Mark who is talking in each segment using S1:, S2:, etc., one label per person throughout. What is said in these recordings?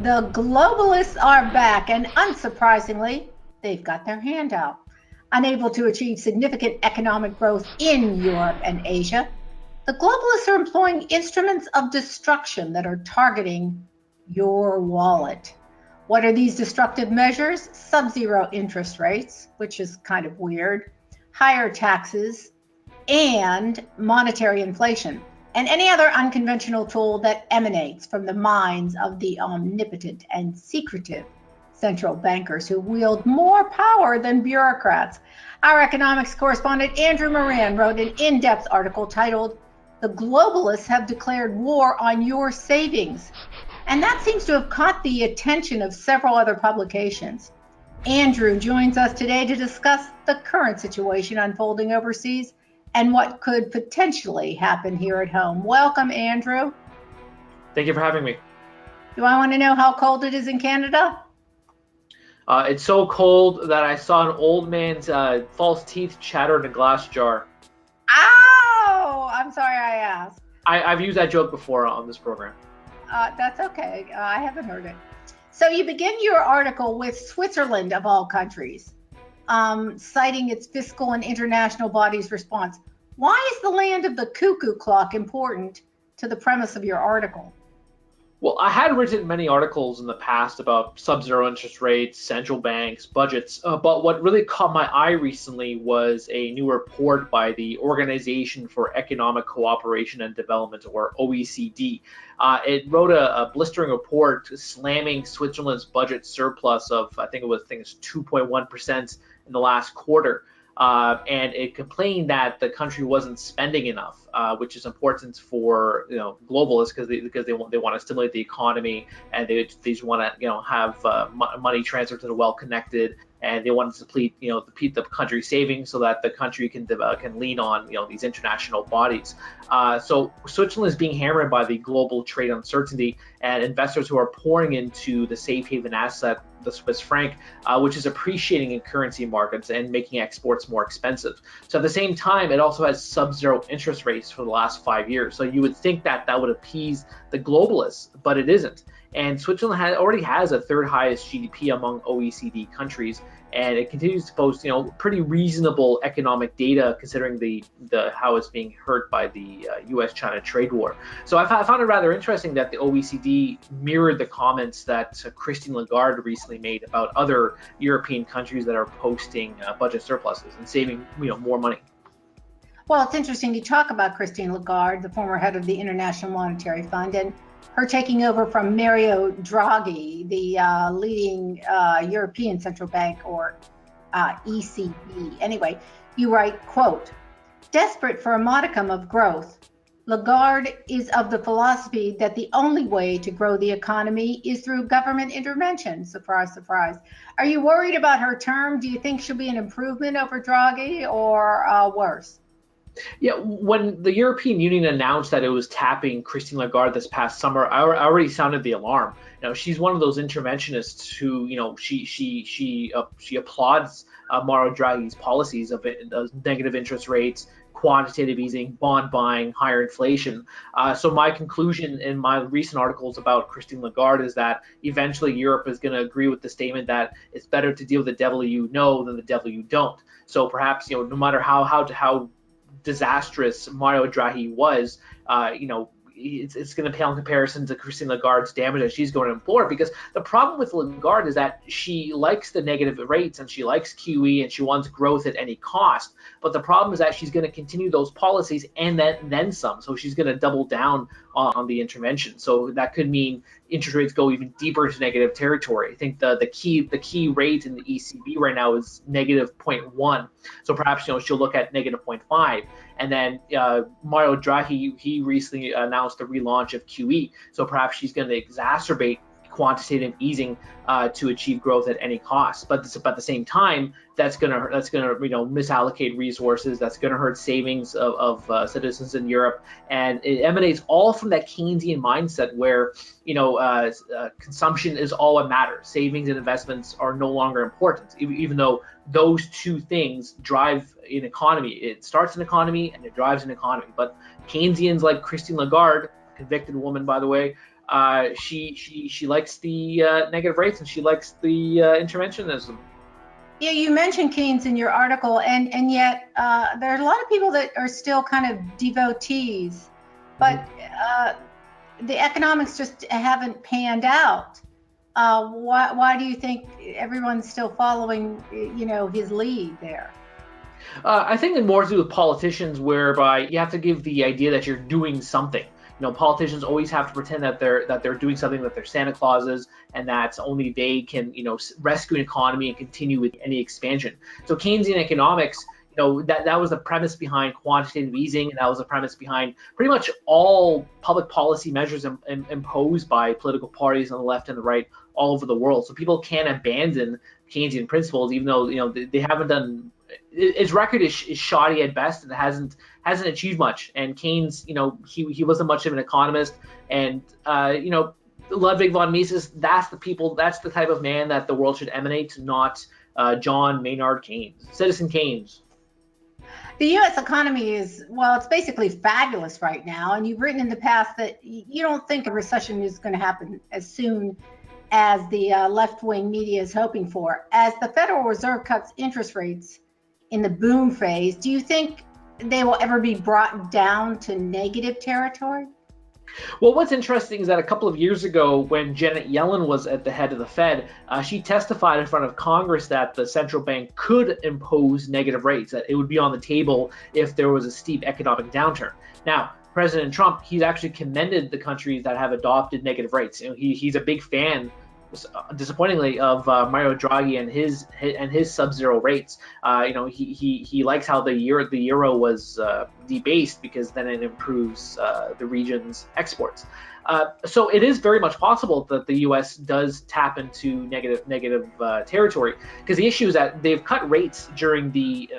S1: The globalists are back, and unsurprisingly, they've got their hand out. Unable to achieve significant economic growth in Europe and Asia, the globalists are employing instruments of destruction that are targeting your wallet. What are these destructive measures? Sub-zero interest rates, which is kind of weird, higher taxes, and monetary inflation, and any other unconventional tool that emanates from the minds of the omnipotent and secretive central bankers who wield more power than bureaucrats. Our economics correspondent Andrew Moran wrote an in-depth article titled, "The Globalists Have Declared War on Your Savings." And that seems to have caught the attention of several other publications. Andrew joins us today to discuss the current situation unfolding overseas and what could potentially happen here at home. Welcome, Andrew.
S2: Thank you for having me.
S1: Do I want to know how cold it is in Canada?
S2: It's so cold that I saw an old man's false teeth chatter in a glass jar.
S1: Ow! I'm sorry I asked.
S2: I've used that joke before on this program.
S1: That's okay. I haven't heard it. So you begin your article with Switzerland, of all countries, citing its fiscal and international bodies' response. Why is the land of the cuckoo clock important to the premise of your article?
S2: Well, I had written many articles in the past about sub-zero interest rates, central banks, budgets, but what really caught my eye recently was a new report by the Organization for Economic Cooperation and Development, or OECD. It wrote a blistering report slamming Switzerland's budget surplus of, I think it was 2.1% in the last quarter. And it complained that the country wasn't spending enough, which is important for globalists because they want to stimulate the economy, and they just want to have money transferred to the well-connected, and they want to deplete the country's savings so that the country can lean on these international bodies. So Switzerland is being hammered by the global trade uncertainty, and investors who are pouring into the safe haven asset, the Swiss franc, which is appreciating in currency markets and making exports more expensive. So at the same time, it also has sub-zero interest rates for the last 5 years. So you would think that would appease the globalists, but it isn't. And Switzerland already has a third highest GDP among OECD countries, and it continues to post pretty reasonable economic data considering the how it's being hurt by the U.S.-China trade war. So I found it rather interesting that the OECD mirrored the comments that Christine Lagarde recently made about other European countries that are posting budget surpluses and saving more money.
S1: Well, it's interesting you talk about Christine Lagarde, the former head of the International Monetary Fund, and her taking over from Mario Draghi, the leading European Central Bank, or ECB. Anyway, you write, quote, "Desperate for a modicum of growth, Lagarde is of the philosophy that the only way to grow the economy is through government intervention." Surprise, surprise. Are you worried about her term? Do you think she'll be an improvement over Draghi or worse?
S2: Yeah, when the European Union announced that it was tapping Christine Lagarde this past summer, I already sounded the alarm. She's one of those interventionists who, she applauds Mario Draghi's policies of negative interest rates, quantitative easing, bond buying, higher inflation. So my conclusion in my recent articles about Christine Lagarde is that eventually Europe is going to agree with the statement that it's better to deal with the devil you know than the devil you don't. So perhaps no matter how disastrous Mario Draghi was, it's going to pale in comparison to Christine Lagarde's damage that she's going to implore. Because the problem with Lagarde is that she likes the negative rates and she likes QE and she wants growth at any cost. But the problem is that she's going to continue those policies and then some. So she's going to double down on the intervention. So that could mean interest rates go even deeper into negative territory. I think the key rate in the ECB right now is negative 0.1. So perhaps she'll look at negative 0.5. And then Mario Draghi, he recently announced the relaunch of QE. So perhaps she's going to exacerbate quantitative easing to achieve growth at any cost. But at the same time, that's gonna misallocate resources. That's gonna hurt savings of citizens in Europe, and it emanates all from that Keynesian mindset where consumption is all what matters. Savings and investments are no longer important, even though those two things drive an economy. It starts an economy and it drives an economy. But Keynesians like Christine Lagarde, convicted woman by the way, she likes the negative rates, and she likes the interventionism.
S1: Yeah, you mentioned Keynes in your article, and yet there are a lot of people that are still kind of devotees, but the economics just haven't panned out. Why do you think everyone's still following, his lead there?
S2: I think it more to do with politicians, whereby you have to give the idea that you're doing something. Politicians always have to pretend that they're doing something, that they're Santa Clauses, and that only they can, rescue an economy and continue with any expansion. So Keynesian economics, that was the premise behind quantitative easing, and that was the premise behind pretty much all public policy measures imposed by political parties on the left and the right all over the world. So people can't abandon Keynesian principles, even though they haven't done. Its record is shoddy at best, and it hasn't achieved much. And Keynes, he wasn't much of an economist, and Ludwig von Mises, that's the type of man that the world should emanate, not John Maynard Keynes, Citizen Keynes.
S1: The U.S. economy it's basically fabulous right now, and you've written in the past that you don't think a recession is going to happen as soon as the left-wing media is hoping for. As the Federal Reserve cuts interest rates in the boom phase, do you think they will ever be brought down to negative territory?
S2: Well, what's interesting is that a couple of years ago, when Janet Yellen was at the head of the Fed, she testified in front of Congress that the central bank could impose negative rates, that it would be on the table if there was a steep economic downturn. Now, President Trump, he's actually commended the countries that have adopted negative rates. He's a big fan, disappointingly, of Mario Draghi and his sub-zero rates. He likes how the euro was debased, because then it improves the region's exports. So it is very much possible that the U.S. does tap into negative territory, because the issue is that they've cut rates during the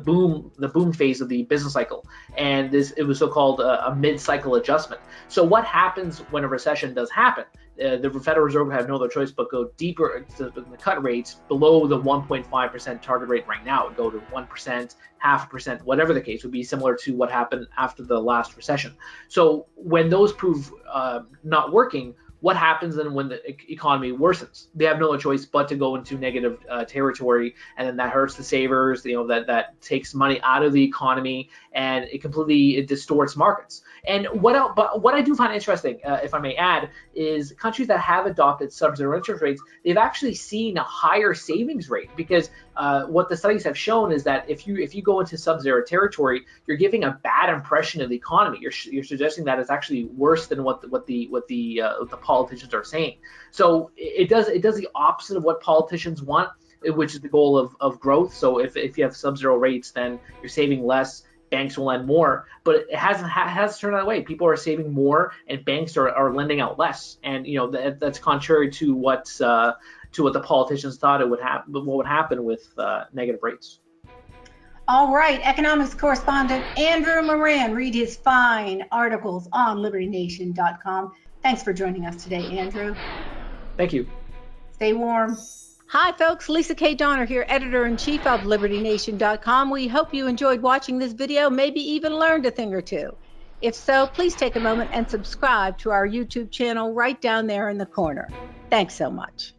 S2: boom phase of the business cycle, and it was so-called a mid-cycle adjustment. So what happens when a recession does happen? The Federal Reserve would have no other choice but go deeper to the cut rates below the 1.5% target rate right now. It would go to 1%, 0.5%, whatever the case, would be similar to what happened after the last recession. So when those prove not working, what happens then when the economy worsens? They have no choice but to go into negative territory, and then that hurts the savers. That takes money out of the economy, and it distorts markets. And what I do find interesting, if I may add, is countries that have adopted sub-zero interest rates, they've actually seen a higher savings rate, because what the studies have shown is that if you go into sub-zero territory, you're giving a bad impression of the economy. You're suggesting that it's actually worse than what the politicians are saying. So it does the opposite of what politicians want, which is the goal of growth. So if you have sub-zero rates, then you're saving less. Banks will lend more, but it has turned that way. People are saving more, and banks are lending out less. And that's contrary to what the politicians thought what would happen with negative rates.
S1: All right, economics correspondent Andrew Moran, read his fine articles on LibertyNation.com. Thanks for joining us today, Andrew.
S2: Thank you.
S1: Stay warm. Hi, folks. Lisa K. Donner here, editor-in-chief of LibertyNation.com. We hope you enjoyed watching this video, maybe even learned a thing or two. If so, please take a moment and subscribe to our YouTube channel right down there in the corner. Thanks so much.